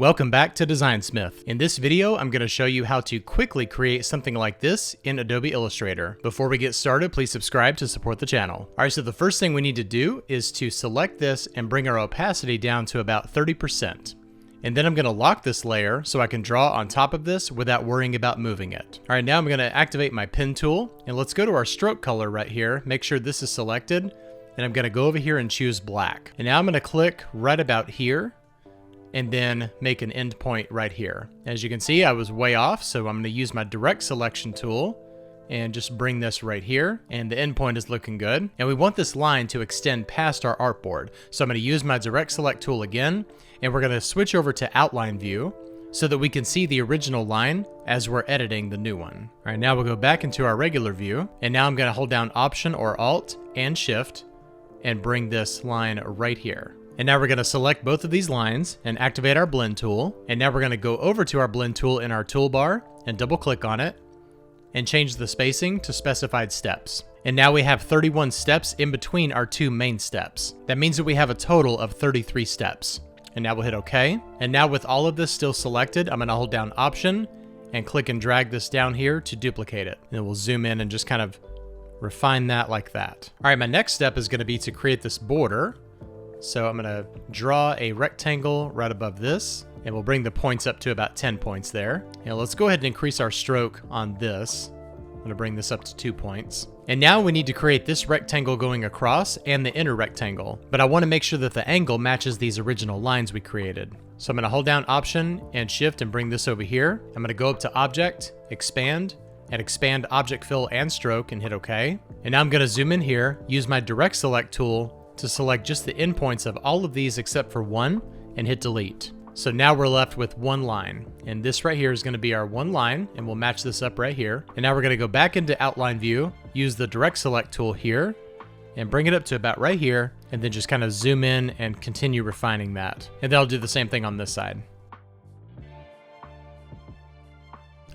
Welcome back to Designsmith. In this video, I'm going to show you how to quickly create something like this in Adobe Illustrator. Before we get started, please subscribe to support the channel. Alright, so the first thing we need to do is to select this and bring our opacity down to about 30%. And then I'm going to lock this layer so I can draw on top of this without worrying about moving it. Alright, now I'm going to activate my pen tool, and let's go to our stroke color right here, make sure this is selected, and I'm going to go over here and choose black. And now I'm going to click right about here, and then make an endpoint right here. As you can see, I was way off, so I'm going to use my direct selection tool and just bring this right here, and the endpoint is looking good. And we want this line to extend past our artboard. So I'm going to use my direct select tool again, and we're going to switch over to outline view so that we can see the original line as we're editing the new one. All right, now we'll go back into our regular view, and now I'm going to hold down Option or Alt and Shift and bring this line right here. And now we're going to select both of these lines and activate our blend tool. And now we're going to go over to our blend tool in our toolbar and double click on it and change the spacing to specified steps. And now we have 31 steps in between our two main steps. That means that we have a total of 33 steps. And now we'll hit OK. And now with all of this still selected, I'm going to hold down Option and click and drag this down here to duplicate it. And we'll zoom in and just kind of refine that like that. All right, my next step is going to be to create this border. So I'm going to draw a rectangle right above this, and we'll bring the points up to about 10 points there. And let's go ahead and increase our stroke on this. I'm going to bring this up to 2 points. And now we need to create this rectangle going across and the inner rectangle. But I want to make sure that the angle matches these original lines we created. So I'm going to hold down Option and Shift and bring this over here. I'm going to go up to Object, Expand, and expand Object Fill and Stroke and hit OK. And now I'm going to zoom in here, use my Direct Select tool to select just the endpoints of all of these except for one, and hit delete. So now we're left with one line, and this right here is going to be our one line, and we'll match this up right here. And now we're going to go back into outline view, use the direct select tool here, and bring it up to about right here, and then just kind of zoom in and continue refining that. And then I'll do the same thing on this side.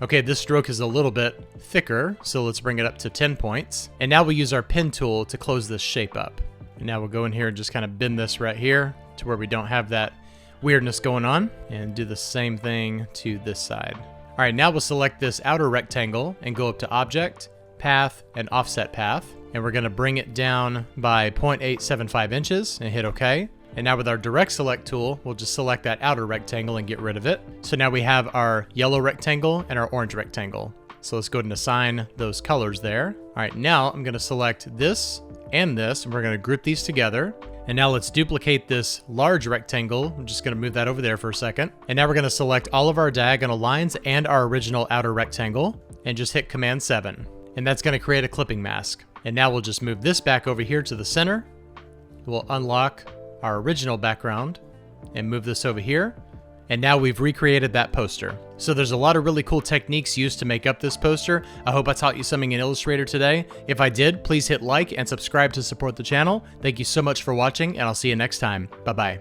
Okay, this stroke is a little bit thicker, so let's bring it up to 10 points. And now we'll use our pen tool to close this shape up. And now we'll go in here and just kind of bend this right here to where we don't have that weirdness going on, and do the same thing to this side. All right, now we'll select this outer rectangle and go up to Object, Path, and Offset Path. And we're going to bring it down by 0.875 inches and hit OK. And now with our direct select tool, we'll just select that outer rectangle and get rid of it. So now we have our yellow rectangle and our orange rectangle. So let's go ahead and assign those colors there. All right, now I'm going to select this and this, and we're going to group these together. And now let's duplicate this large rectangle. I'm just going to move that over there for a second. And now we're going to select all of our diagonal lines and our original outer rectangle and just hit Command 7. And that's going to create a clipping mask. And now we'll just move this back over here to the center. We'll unlock our original background and move this over here. And now we've recreated that poster. So there's a lot of really cool techniques used to make up this poster. I hope I taught you something in Illustrator today. If I did, please hit like and subscribe to support the channel. Thank you so much for watching, and I'll see you next time. Bye-bye.